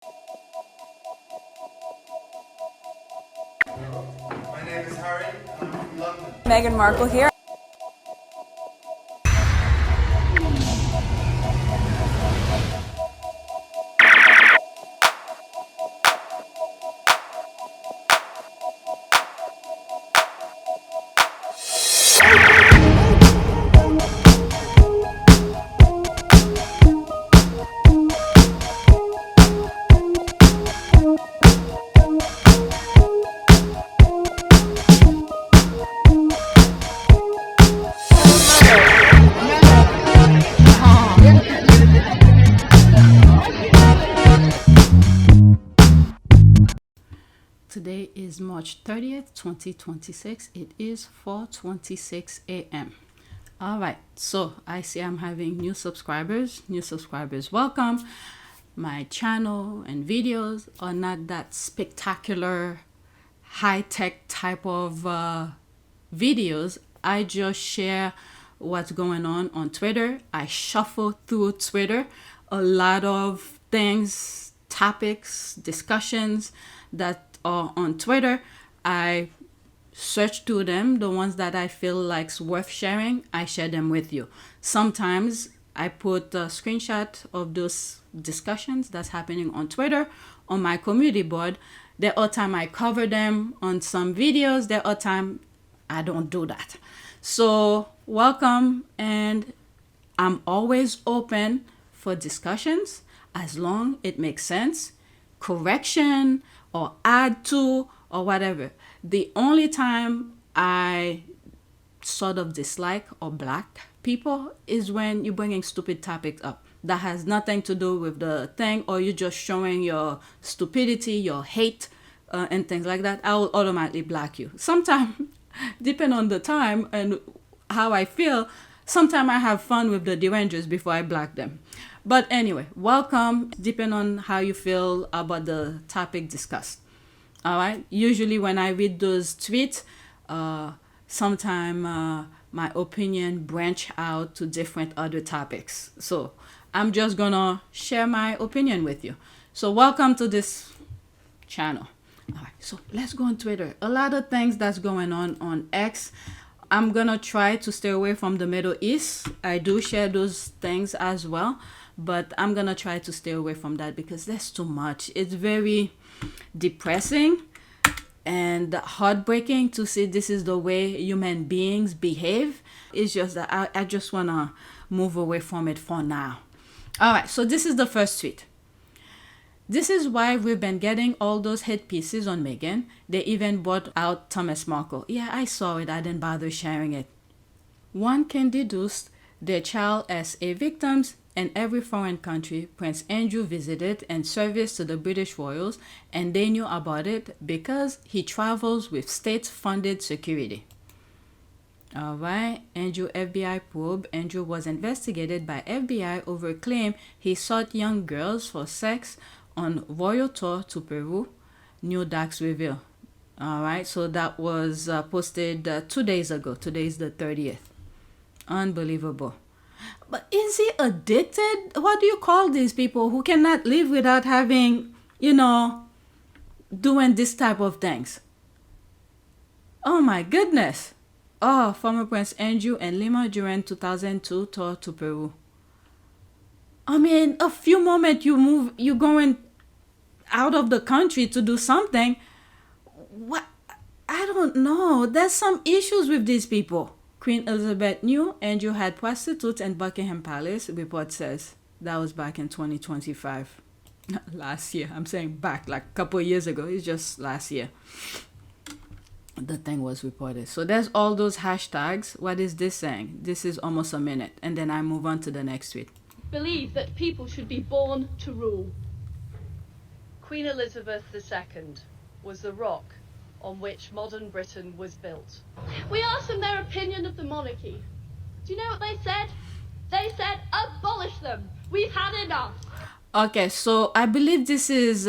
My name is Harry, and I'm from London. Meghan Markle here. Today is March 30th, 2026. It is 4:26 a.m. All right, so I see I'm having new subscribers. New subscribers, welcome. My channel and videos are not that spectacular, high-tech type of videos. I just share what's going on Twitter. I shuffle through Twitter a lot of things, topics, discussions that are on Twitter. I search through them, the ones that I feel like's worth sharing, I share them with you. Sometimes I put a screenshot of those discussions that's happening on Twitter on my community board. There are times I cover them on some videos. There are times I don't do that. So welcome, and I'm always open for discussions as long it makes sense, correction or add to or whatever. The only time I sort of dislike or black people is when you're bringing stupid topics up that has nothing to do with the thing, or you're just showing your stupidity, your hate, and things like that. I will automatically black you. Sometimes, depending on the time and how I feel, sometimes I have fun with the derangers before I black them. But anyway, welcome, depending on how you feel about the topic discussed. All right. Usually when I read those tweets, sometimes my opinion branch out to different other topics. So I'm just gonna share my opinion with you. So welcome to this channel. All right. So let's go on Twitter. A lot of things that's going on X. I'm gonna try to stay away from the Middle East. I do share those things as well, but I'm gonna try to stay away from that because there's too much. It's very depressing and heartbreaking to see this is the way human beings behave. It's just that I just wanna move away from it for now. All right, so this is the first tweet. This is why we've been getting all those hit pieces on Meghan. They even brought out Thomas Markle. Yeah, I saw it. I didn't bother sharing it. One can deduce their child as a victims in every foreign country Prince Andrew visited in service to the British royals, and they knew about it because he travels with state-funded security. All right, Andrew FBI probe. Andrew was investigated by FBI over claim he sought young girls for sex on royal tour to Peru. New docs reveal. All right, so that was posted 2 days ago. Today is the 30th. Unbelievable. But is he addicted? What do you call these people who cannot live without having, doing this type of things? Oh my goodness. Oh, former Prince Andrew and Lima during 2002 tour to Peru. I mean, a few moments you're going out of the country to do something. What? I don't know. There's some issues with these people. Queen Elizabeth knew Andrew had prostitutes in Buckingham Palace, report says. That was back in 2025. Last year. I'm saying back, like a couple of years ago. It's just last year. The thing was reported. So there's all those hashtags. What is this saying? This is almost a minute. And then I move on to the next tweet. Believe that people should be born to rule. Queen Elizabeth II was the rock on which modern Britain was built. We asked them their opinion of the monarchy. Do you know what they said? They said, abolish them. We've had enough. Okay, so I believe this is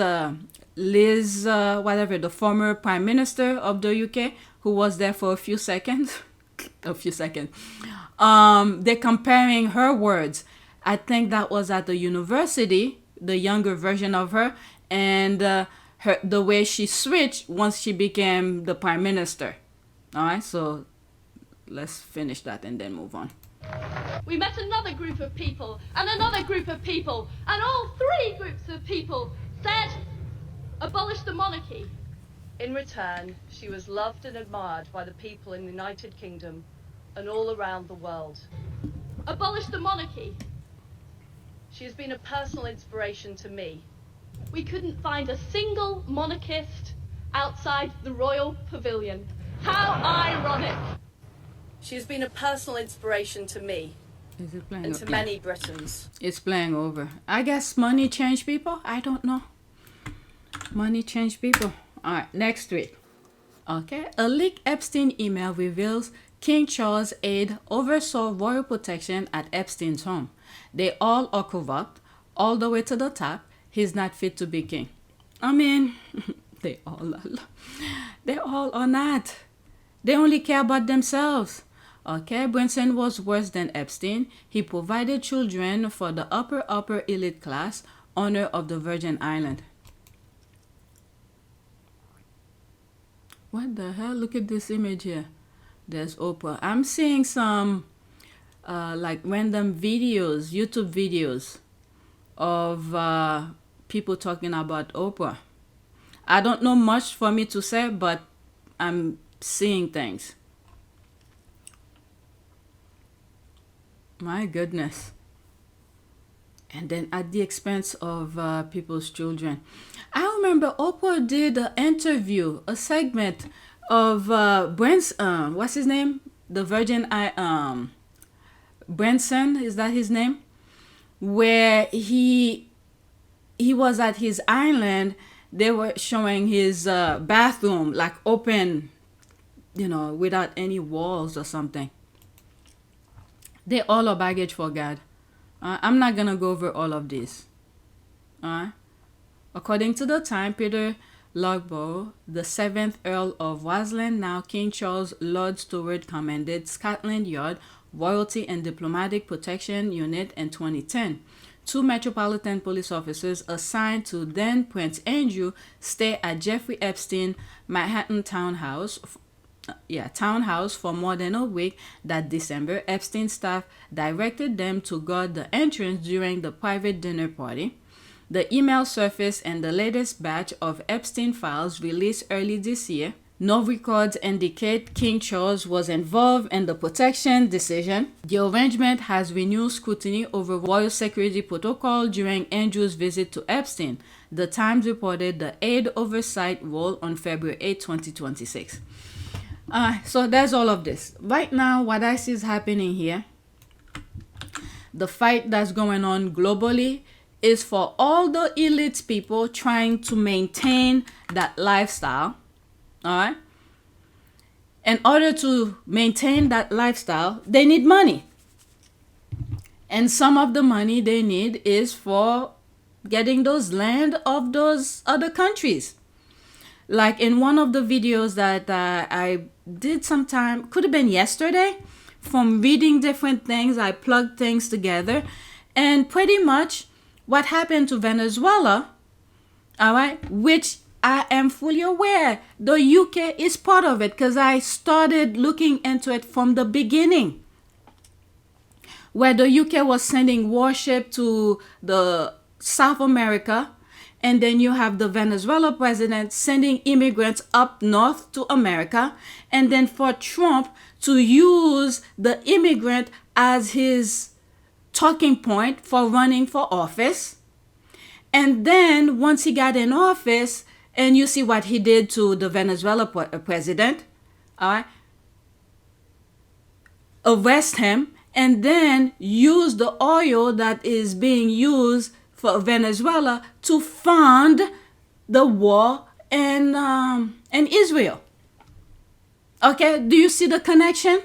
Liz, the former Prime Minister of the UK, who was there for a few seconds. They're comparing her words. I think that was at the university, the younger version of her, and the way she switched once she became the prime minister. All right, so let's finish that and then move on. We met another group of people and another group of people, and all three groups of people said, abolish the monarchy. In return, she was loved and admired by the people in the United Kingdom and all around the world. Abolish the monarchy. She has been a personal inspiration to me. We couldn't find a single monarchist outside the royal pavilion. How ironic. She has been a personal inspiration to me Is it playing and to many Britons. It's playing over. I guess money changed people. I don't know. Money changed people. All right, next week. Okay, a leaked Epstein email reveals King Charles' aide oversaw royal protection at Epstein's home. They all are corrupt, all the way to the top. He's not fit to be king. I mean, they all are not. They only care about themselves. Okay, Branson was worse than Epstein. He provided children for the upper elite class, owner of the Virgin Island. What the hell? Look at this image here. There's Oprah. I'm seeing some like random videos, YouTube videos of people talking about Oprah. I don't know much for me to say, but I'm seeing things. My goodness. And then at the expense of people's children. I remember Oprah did an interview, a segment of Branson, what's his name? The Virgin Branson, is that his name? Where he was at his island. They were showing his bathroom, like open, you know, without any walls or something. They all are baggage for God. I'm not going to go over all of this. According to the Time, Peter Logbough, the 7th Earl of Wasland, now King Charles Lord Stewart, commanded Scotland Yard Royalty and Diplomatic Protection Unit in 2010. 2 Metropolitan Police officers assigned to then Prince Andrew stay at Jeffrey Epstein Manhattan townhouse for more than a week. That December, Epstein staff directed them to guard the entrance during the private dinner party. The email surfaced in the latest batch of Epstein files released early this year. No records indicate King Charles was involved in the protection decision. The arrangement has renewed scrutiny over royal security protocol during Andrew's visit to Epstein. The Times reported the aide oversight role on February 8, 2026. So there's all of this. Right now, what I see is happening here, the fight that's going on globally, is for all the elite people trying to maintain that lifestyle. All right. In order to maintain that lifestyle, they need money. And some of the money they need is for getting those land of those other countries. Like in one of the videos that I did sometime, could have been yesterday, from reading different things, I plugged things together. And pretty much what happened to Venezuela, all right, which I am fully aware the UK is part of it because I started looking into it from the beginning, where the UK was sending warship to the South America, and then you have the Venezuela president sending immigrants up north to America, and then for Trump to use the immigrant as his talking point for running for office. And then once he got in office, and you see what he did to the Venezuela president, all right, arrest him, and then use the oil that is being used for Venezuela to fund the war in Israel. Okay, do you see the connection?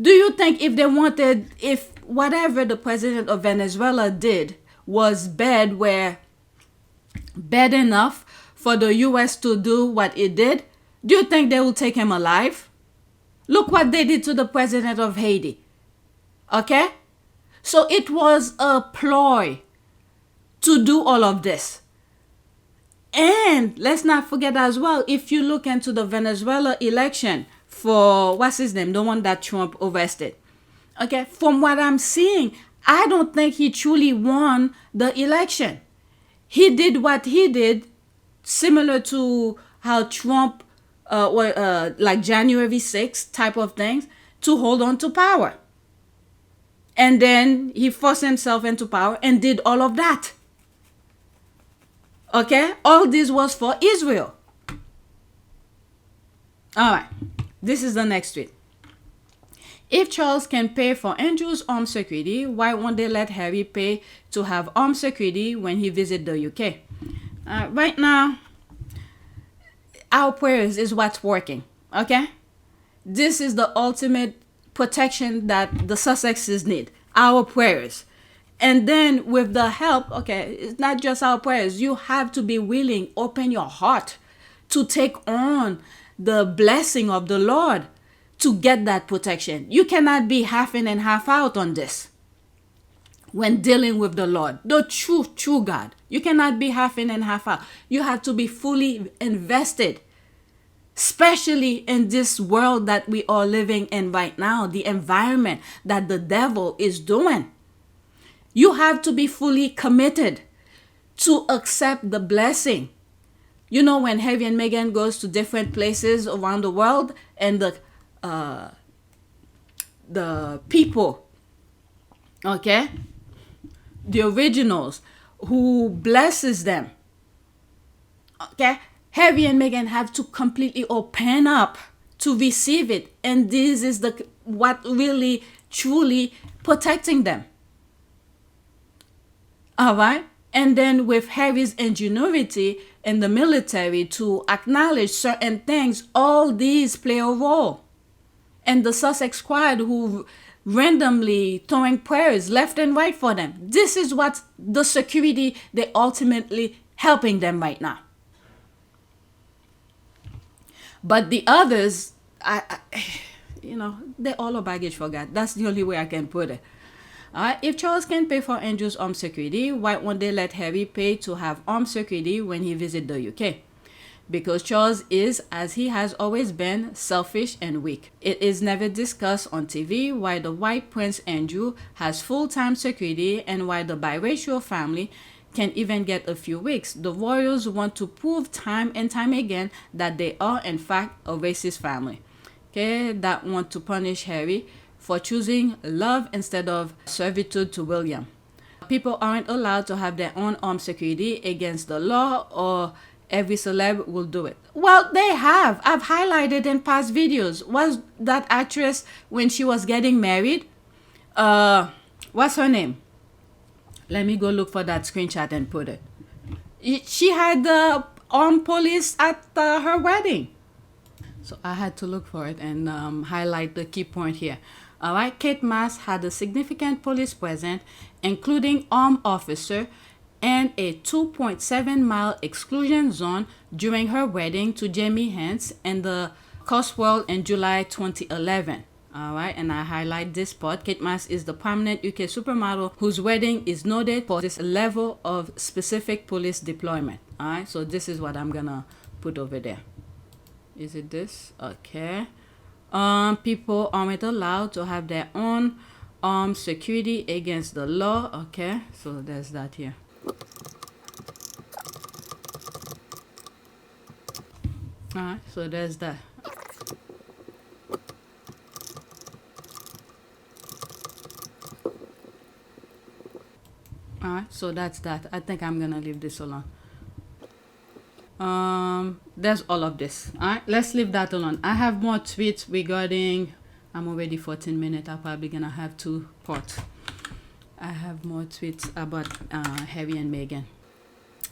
Do you think if whatever the president of Venezuela did was bad, were bad enough for the U.S. to do what it did, do you think they will take him alive? Look what they did to the president of Haiti. Okay? So it was a ploy to do all of this. And let's not forget as well, if you look into the Venezuela election for, what's his name, the one that Trump arrested. Okay, from what I'm seeing, I don't think he truly won the election. He did what he did, similar to how Trump, like January 6th type of things, to hold on to power. And then he forced himself into power and did all of that. Okay, all this was for Israel. All right, this is the next tweet. If Charles can pay for Andrew's armed security, why won't they let Harry pay to have armed security when he visits the UK? Right now, our prayers is what's working, okay? This is the ultimate protection that the Sussexes need, our prayers. And then with the help, okay, it's not just our prayers. You have to be willing, open your heart to take on the blessing of the Lord to get that protection. You cannot be half in and half out on this when dealing with the Lord, the true God. You cannot be half in and half out. You have to be fully invested, especially in this world that we are living in right now, the environment that the devil is doing. You have to be fully committed to accept the blessing. You know, when Harry and Meghan goes to different places around the world, and the people, okay, the originals who blesses them, okay, Harry and Meghan have to completely open up to receive it, and this is what really truly protecting them. All right. And then with Harry's ingenuity in the military to acknowledge certain things, all these play a role. And the Sussex squad who randomly throwing prayers left and right for them. This is what the security they ultimately helping them right now. But the others, they're all a baggage for God. That's the only way I can put it. If Charles can pay for Andrew's armed security, why won't they let Harry pay to have armed security when he visits the UK? Because Charles is, as he has always been, selfish and weak. It is never discussed on TV why the white Prince Andrew has full-time security and why the biracial family can even get a few weeks. The royals want to prove time and time again that they are, in fact, a racist family. Okay, that want to punish Harry for choosing love instead of servitude to William. People aren't allowed to have their own armed security against the law, or every celeb will do it. Well, they have. I've highlighted in past videos. Was that actress when she was getting married? What's her name? Let me go look for that screenshot and put it. She had the armed police at her wedding. So I had to look for it and highlight the key point here. All right, Kate Moss had a significant police presence, including armed officer and a 2.7-mile exclusion zone during her wedding to Jamie Hance in the Cotswold in July 2011. All right, and I highlight this part. Kate Moss is the prominent UK supermodel whose wedding is noted for this level of specific police deployment. All right, so this is what I'm gonna put over there. Is it this? Okay. People aren't allowed to have their own armed security against the law. Okay, so there's that here. Alright, so there's that. Alright, so that's that. I think I'm gonna leave this alone. There's all of this. All right, let's leave that alone. I have more tweets regarding, I'm already 14 minutes. I'm probably gonna have 2 parts. I have more tweets about Harry and Meghan.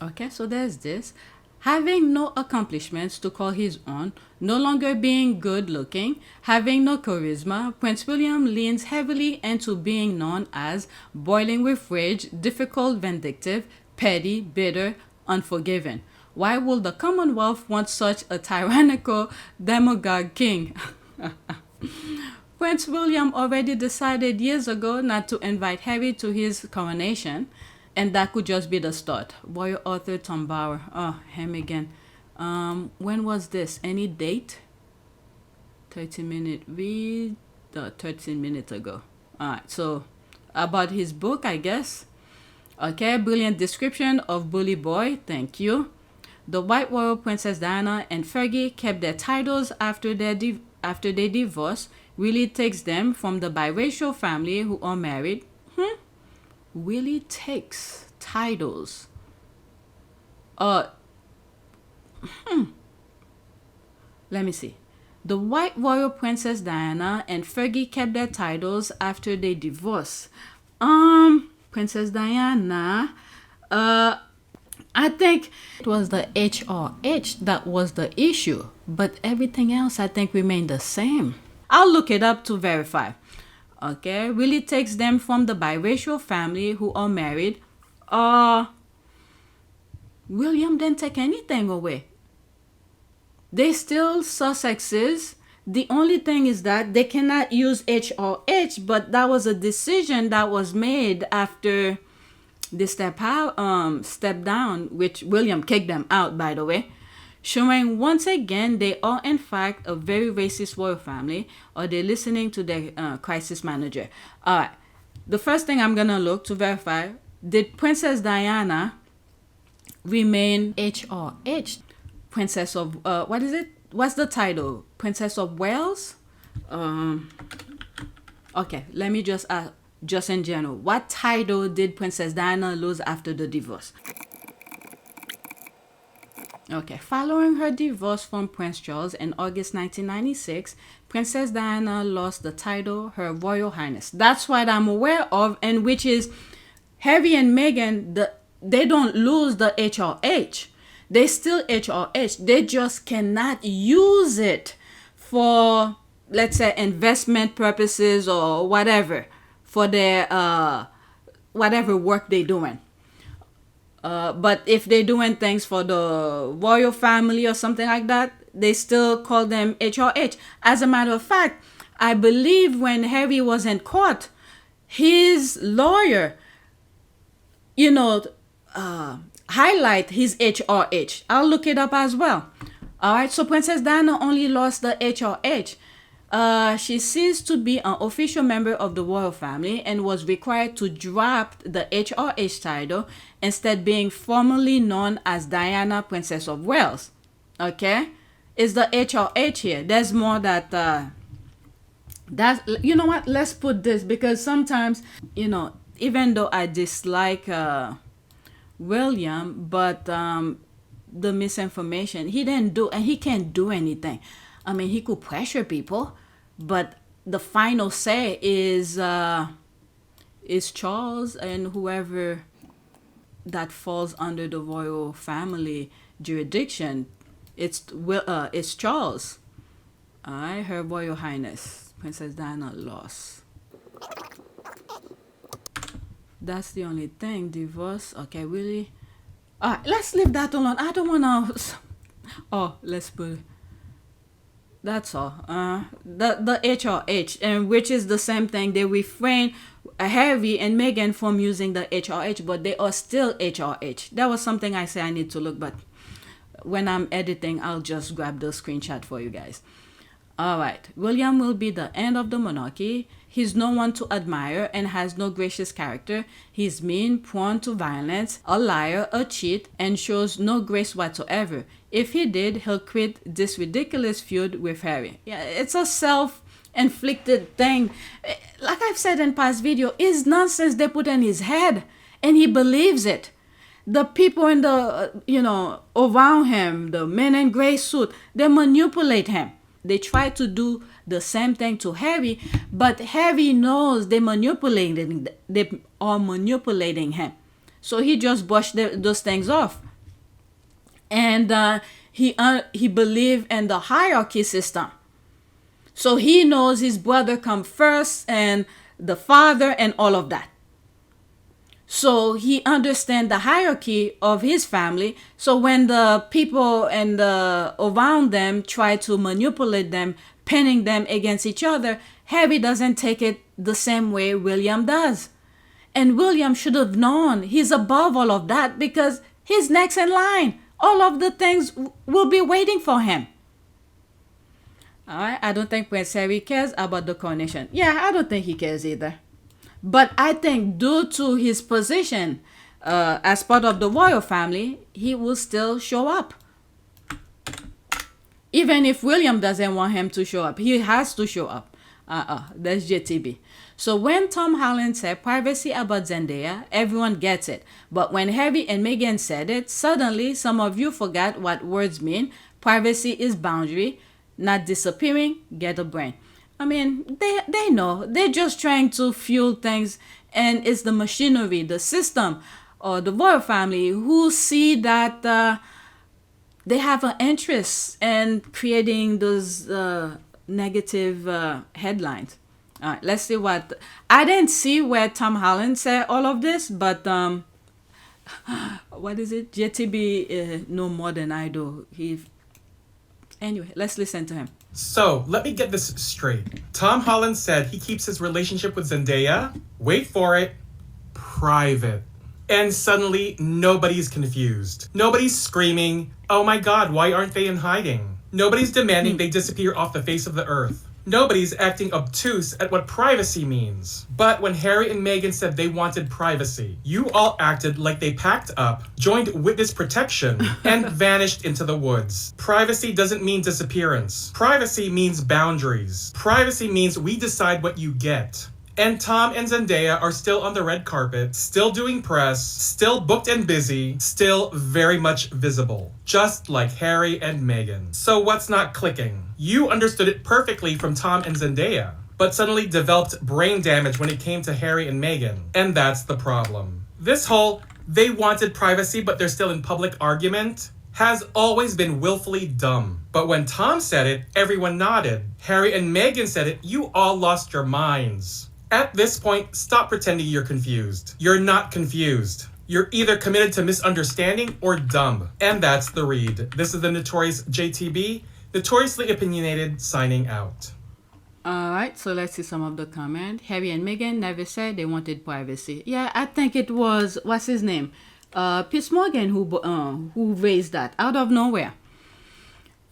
Okay, so there's this. Having no accomplishments to call his own, no longer being good looking, having no charisma, Prince William leans heavily into being known as boiling with rage, difficult, vindictive, petty, bitter, unforgiving. Why would the Commonwealth want such a tyrannical demagogue king? Prince William already decided years ago not to invite Harry to his coronation. And that could just be the start. Royal author Tom Bauer. Oh, him again. When was this? Any date? 30-minute read. 13 minutes ago. Alright, so about his book, I guess. Okay, brilliant description of Bully Boy. Thank you. The White Royal Princess Diana and Fergie kept their titles after they divorced. Really takes them from the biracial family who are married. Really takes titles. Let me see. The White Royal Princess Diana and Fergie kept their titles after they divorced. Princess Diana, I think it was the HRH that was the issue, but everything else I think remained the same. I'll look it up to verify. Okay, really takes them from the biracial family who are married. William didn't take anything away. They still Sussexes. The only thing is that they cannot use H or H, but that was a decision that was made after they step down, which William kicked them out, by the way. Showing once again they are in fact a very racist royal family, or they're listening to their crisis manager. Alright, the first thing I'm gonna look to verify, did Princess Diana remain HRH? Princess of, what is it? What's the title? Princess of Wales? Okay, let me just ask, just in general, what title did Princess Diana lose after the divorce? Okay, following her divorce from Prince Charles in August 1996, Princess Diana lost the title Her Royal Highness. That's what I'm aware of, and which is Harry and Meghan, they don't lose the HRH. They still HRH. They just cannot use it for, let's say, investment purposes or whatever, for their whatever work they're doing. But if they're doing things for the royal family or something like that, they still call them HRH. As a matter of fact, I believe when Harry was in court, his lawyer, highlight his HRH. I'll look it up as well. All right, so Princess Diana only lost the HRH. She ceased to be an official member of the royal family and was required to drop the HRH title, instead being formally known as Diana, Princess of Wales. Okay, it's the HRH here. There's more that you know what? Let's put this, because sometimes, even though I dislike William, but the misinformation, he didn't do, and he can't do anything. I mean, he could pressure people, but the final say is Charles and whoever that falls under the royal family jurisdiction. It's Charles. All right, Her Royal Highness Princess Diana lost. That's the only thing. Divorce. Okay, really? All right, let's leave that alone. I don't want to. Oh, let's put. That's all. The HRH, and which is the same thing. They refrain Harry and Meghan from using the HRH, but they are still HRH. That was something I say I need to look, but when I'm editing, I'll just grab the screenshot for you guys. All right, William will be the end of the monarchy. He's no one to admire and has no gracious character. He's mean, prone to violence, a liar, a cheat, and shows no grace whatsoever. If he did, he'll quit this ridiculous feud with Harry. Yeah, it's a self-inflicted thing. Like I've said in past video, it's nonsense they put in his head, and he believes it. The people in the, around him, the men in gray suit, they manipulate him. They try to do the same thing to Harry, but Harry knows they are manipulating him. So he just brushed those things off. And he believed in the hierarchy system. So he knows his brother come first, and the father, and all of that. So he understands the hierarchy of his family. So when the people and around them try to manipulate them, pinning them against each other, Harry doesn't take it the same way William does. And William should have known he's above all of that because he's next in line. All of the things will be waiting for him. All right, I don't think Prince Harry cares about the coronation. Yeah, I don't think he cares either. But I think due to his position as part of the royal family, he will still show up. Even if William doesn't want him to show up, he has to show up. That's JTB. So when Tom Holland said privacy about Zendaya, everyone gets it. But when Harry and Meghan said it, suddenly some of you forgot what words mean. Privacy is boundary, not disappearing. Get a brain. I mean, they know. They're just trying to fuel things, and it's the machinery, the system, or the royal family who see that they have an interest in creating those negative headlines. All right, let's see what... I didn't see where Tom Holland said all of this, but what is it? JTB know more than I do. Anyway, let's listen to him. So, let me get this straight. Tom Holland said he keeps his relationship with Zendaya, wait for it, private. And suddenly, nobody's confused. Nobody's screaming, oh my god, why aren't they in hiding? Nobody's demanding they disappear off the face of the earth. Nobody's acting obtuse at what privacy means. But when Harry and Meghan said they wanted privacy, you all acted like they packed up, joined witness protection, and vanished into the woods. Privacy doesn't mean disappearance. Privacy means boundaries. Privacy means we decide what you get. And Tom and Zendaya are still on the red carpet, still doing press, still booked and busy, still very much visible. Just like Harry and Meghan. So what's not clicking? You understood it perfectly from Tom and Zendaya, but suddenly developed brain damage when it came to Harry and Meghan. And that's the problem. This whole, they wanted privacy but they're still in public argument, has always been willfully dumb. But when Tom said it, everyone nodded. Harry and Meghan said it, you all lost your minds. At this point, stop pretending you're confused. You're not confused. You're either committed to misunderstanding or dumb. And that's the read. This is the notorious JTB, notoriously opinionated, signing out. Alright, so let's see some of the comment. Harry and Meghan never said they wanted privacy. Yeah, I think it was, what's his name? Piers Morgan who raised that out of nowhere.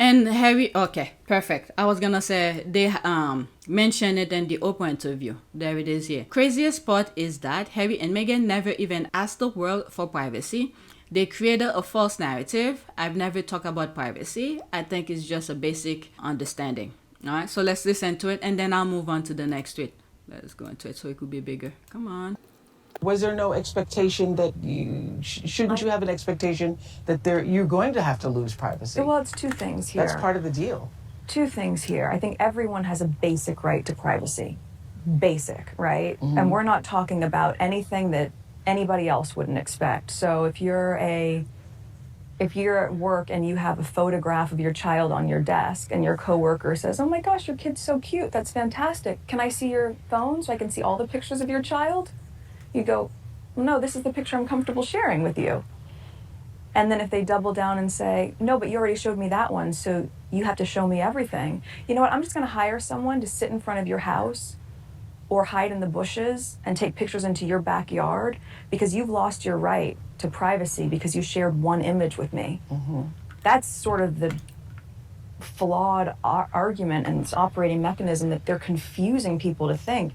And Harry, okay, perfect. I was gonna say they mentioned it in the Oprah interview. There it is here. Craziest part is that Harry and Meghan never even asked the world for privacy. They created a false narrative. I've never talked about privacy. I think it's just a basic understanding. All right, so let's listen to it and then I'll move on to the next tweet. Let's go into it so it could be bigger. Come on. Was there no expectation that you shouldn't you have an expectation that you're going to have to lose privacy? Well, it's two things here. That's part of the deal. Two things here. I think everyone has a basic right to privacy. Basic, right? Mm-hmm. And we're not talking about anything that anybody else wouldn't expect. So if you're at work and you have a photograph of your child on your desk and your coworker says, "Oh my gosh, your kid's so cute. That's fantastic. Can I see your phone so I can see all the pictures of your child?" You go, "No, this is the picture I'm comfortable sharing with you." And then if they double down and say, "No, but you already showed me that one, so you have to show me everything." You know what? I'm just going to hire someone to sit in front of your house or hide in the bushes and take pictures into your backyard because you've lost your right to privacy because you shared one image with me. Mm-hmm. That's sort of the flawed argument and its operating mechanism that they're confusing people to think.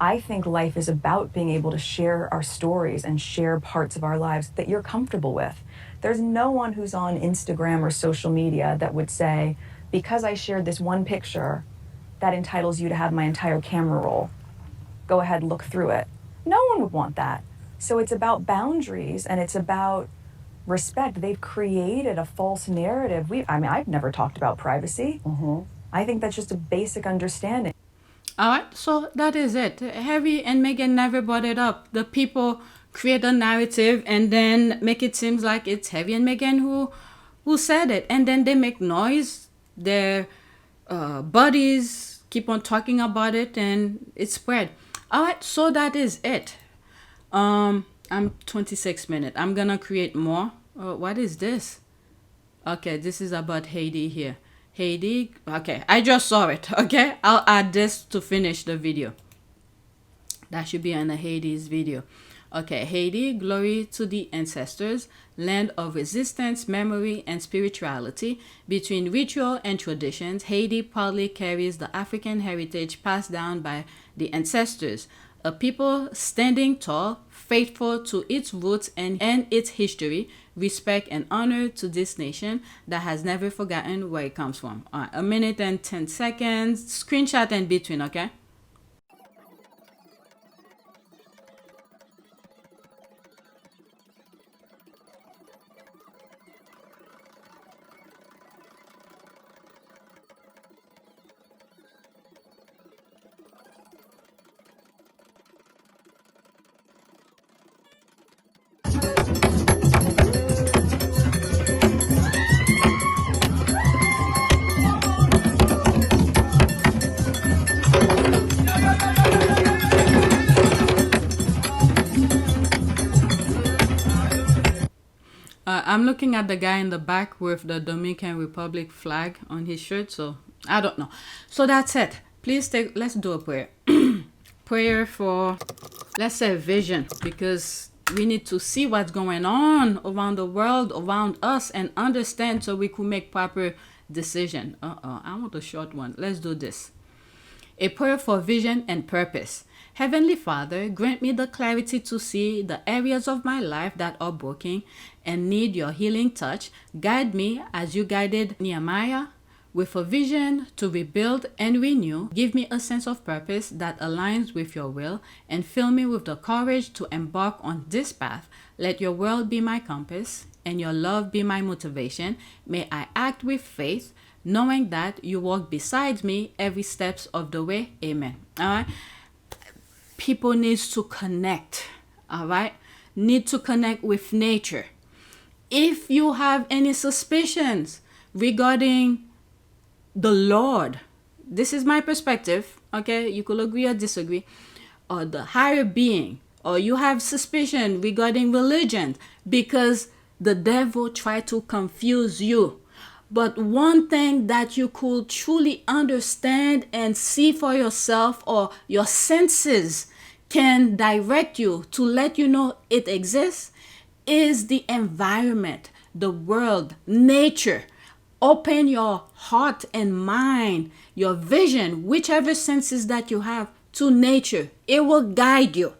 I think life is about being able to share our stories and share parts of our lives that you're comfortable with. There's no one who's on Instagram or social media that would say, because I shared this one picture, that entitles you to have my entire camera roll. Go ahead, look through it. No one would want that. So it's about boundaries and it's about respect. They've created a false narrative. I've never talked about privacy. Mm-hmm. I think that's just a basic understanding. All right, so that is it. Harry and Meghan never brought it up. The people create a narrative and then make it seem like it's Harry and Meghan who said it. And then they make noise. Their buddies keep on talking about it and it spread. All right, so that is it. I'm 26 minutes. I'm going to create more. What is this? Okay, this is about Haiti here. Haiti, okay, I just saw it, okay? I'll add this to finish the video. That should be in the Hades video. Okay, Haiti, glory to the ancestors, land of resistance, memory, and spirituality. Between ritual and traditions, Haiti proudly carries the African heritage passed down by the ancestors. A people standing tall, faithful to its roots and its history, respect and honor to this nation that has never forgotten where it comes from. All right, 1 minute and 10 seconds. Screenshot in between, okay? I'm looking at the guy in the back with the Dominican Republic flag on his shirt, so I don't know. So that's it. Let's do a prayer. Prayer for, let's say, vision, because we need to see what's going on around the world, around us, and understand so we could make proper decision. I want a short one. Let's do this. A prayer for vision and purpose. Heavenly Father, grant me the clarity to see the areas of my life that are broken and need your healing touch. Guide me as you guided Nehemiah with a vision to rebuild and renew. Give me a sense of purpose that aligns with your will and fill me with the courage to embark on this path. Let your word be my compass and your love be my motivation. May I act with faith, knowing that you walk beside me every steps of the way. Amen. All right. People needs to connect. All right. Need to connect with nature. If you have any suspicions regarding the Lord, this is my perspective. Okay. You could agree or disagree. Or the higher being, or you have suspicion regarding religion, because the devil tried to confuse you. But one thing that you could truly understand and see for yourself, or your senses can direct you to let you know it exists, is the environment, the world, nature. Open your heart and mind, your vision, whichever senses that you have, to nature. It will guide you.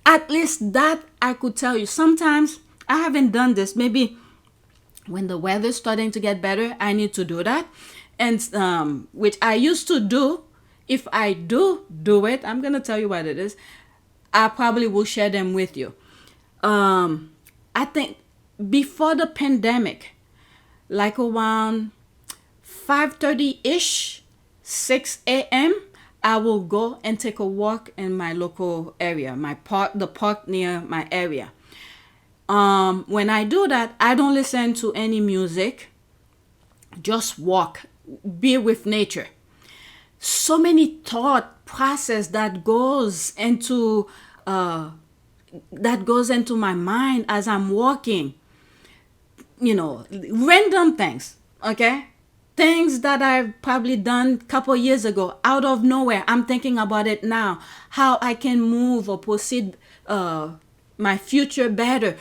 At least that I could tell you. Sometimes I haven't done this. Maybe when the weather's starting to get better, I need to do that. And which I used to do. If I do it, I'm going to tell you what it is. I probably will share them with you. I think before the pandemic, like around 5:30-ish, 6 a.m., I will go and take a walk in my local area, the park near my area. When I do that, I don't listen to any music. Just walk, be with nature. So many thought process that goes into my mind as I'm walking. You know, random things. Okay, things that I've probably done a couple years ago, out of nowhere. I'm thinking about it now. How I can move or proceed my future better.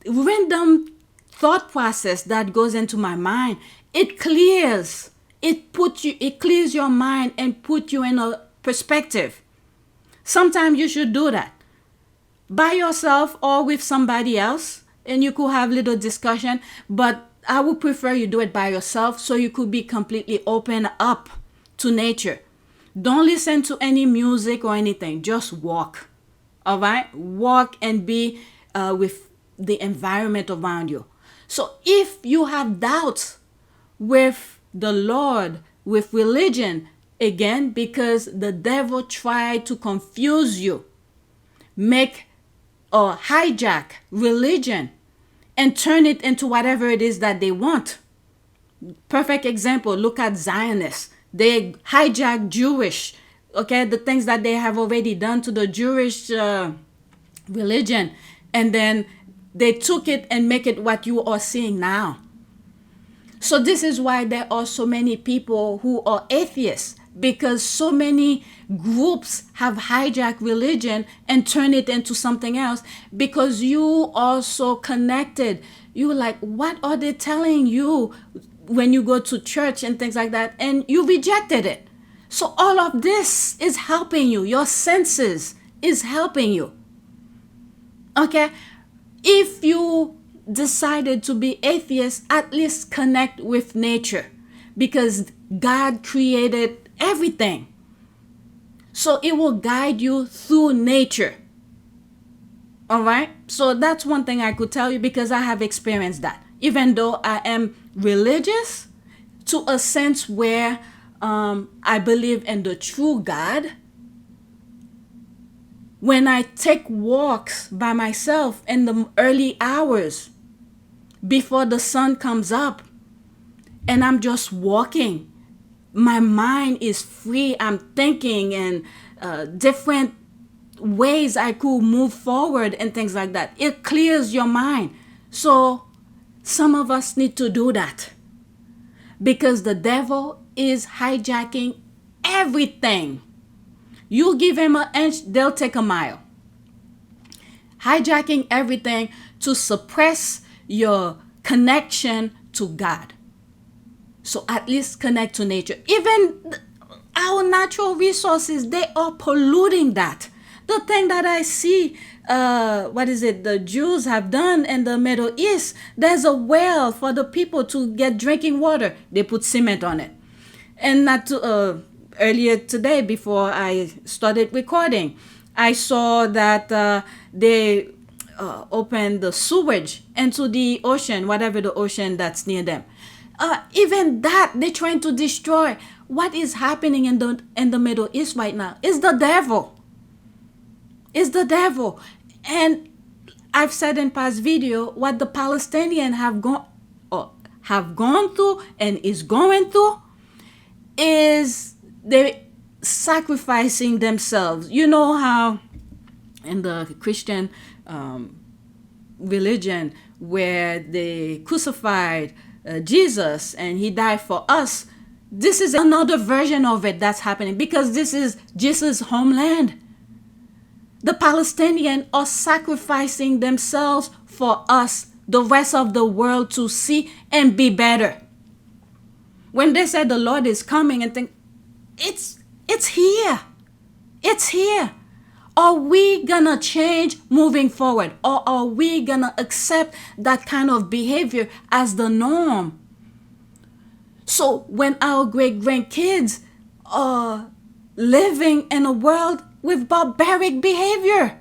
Random thought process that goes into my mind. It clears. It clears your mind and put you in a perspective. Sometimes you should do that by yourself or with somebody else, and you could have little discussion. But I would prefer you do it by yourself, so you could be completely open up to nature. Don't listen to any music or anything. Just walk. All right? Walk and be with the environment around you. So if you have doubts with the Lord, with religion, again, because the devil tried to confuse you, make or hijack religion and turn it into whatever it is that they want. Perfect example, look at Zionists. They hijack Jewish, okay, the things that they have already done to the Jewish religion, and then they took it and make it what you are seeing now. So this is why there are so many people who are atheists. because so many groups have hijacked religion and turned it into something else, because you are so connected. You like, what are they telling you when you go to church and things like that, and you rejected it. So all of this is helping you. Your senses is helping you. Okay? If you decided to be atheist, at least connect with nature, because God created everything. So it will guide you through nature. All right? So that's one thing I could tell you, because I have experienced that. Even though I am religious to a sense where I believe in the true God, when I take walks by myself in the early hours before the sun comes up, and I'm just walking, my mind is free. I'm thinking in different ways I could move forward and things like that. It clears your mind. So some of us need to do that, because the devil is hijacking everything. You give him an inch, they'll take a mile. Hijacking everything to suppress your connection to God. So at least connect to nature. Even our natural resources, they are polluting that. The thing that I see, the Jews have done in the Middle East, there's a well for the people to get drinking water. They put cement on it. And earlier today, before I started recording, I saw that they opened the sewage into the ocean, whatever the ocean that's near them. Even that, they're trying to destroy. What is happening in the Middle East right now is the devil. It's the devil. And I've said in past video, what the Palestinians have gone through and is going through is they're sacrificing themselves. You know how in the Christian religion, where they crucified Jesus and he died for us, this is another version of it that's happening, because this is Jesus' homeland. The Palestinians are sacrificing themselves for us, the rest of the world, to see and be better. When they said the Lord is coming, and think, it's here. It's here. Are we gonna change moving forward? Or are we gonna accept that kind of behavior as the norm? So when our great-grandkids are living in a world with barbaric behavior.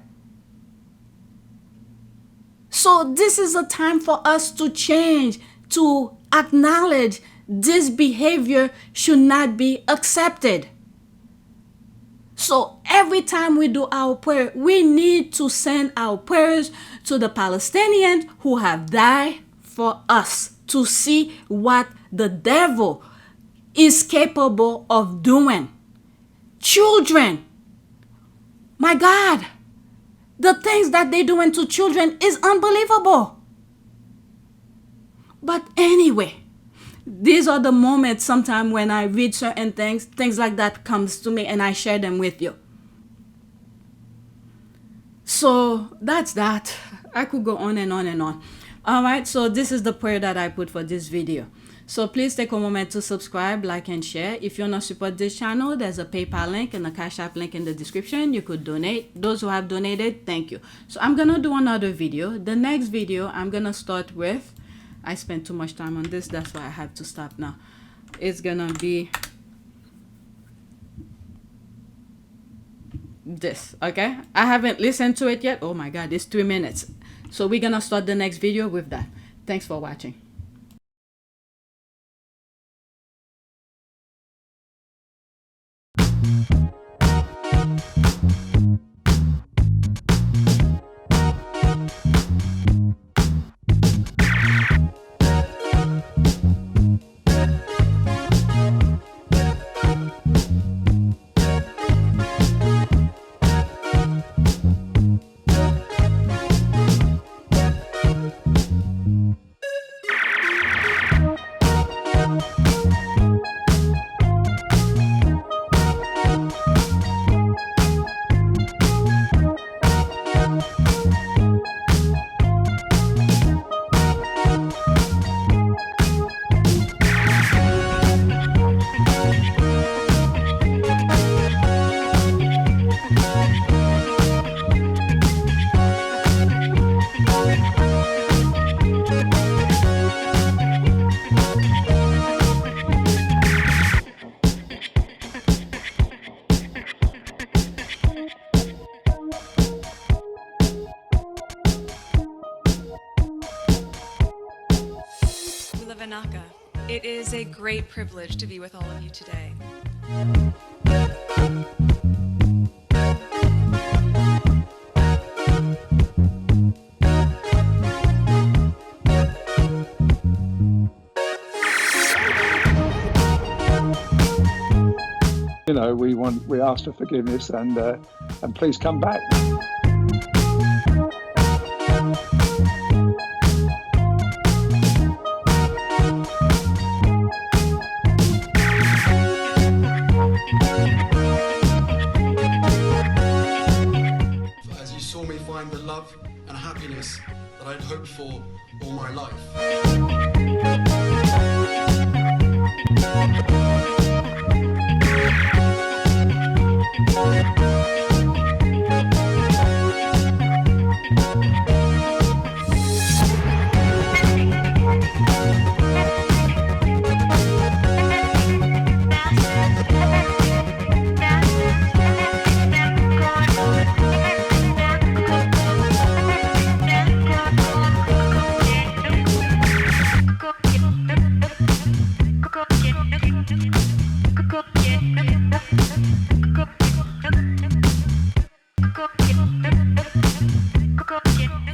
So this is a time for us to change, to acknowledge this behavior should not be accepted. So every time we do our prayer, we need to send our prayers to the Palestinians who have died for us, to see what the devil is capable of doing. Children, my God, the things that they're doing to children is unbelievable. But anyway, these are the moments sometimes when I read certain things like that comes to me, and I share them with you. So that's that. I could go on and on and on. All right, so this is the prayer that I put for this video. So please take a moment to subscribe, like, and share. If you want to support this channel, there's a PayPal link and a Cash App link in the description. You could donate. Those who have donated, thank you. So I'm going to do another video. The next video, I'm going to start with, I spent too much time on this, that's why I have to stop now. It's going to be this, okay? I haven't listened to it yet. Oh my God, it's 3 minutes. So we're going to start the next video with that. Thanks for watching. Tanaka. It is a great privilege to be with all of you today. You know, we ask for forgiveness and please come back. As you saw me find the love and happiness that I'd hoped for all my life.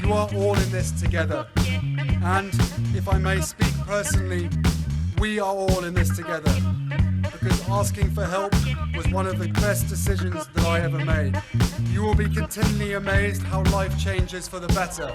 You are all in this together. And if I may speak personally, we are all in this together. Because asking for help was one of the best decisions that I ever made. You will be continually amazed how life changes for the better.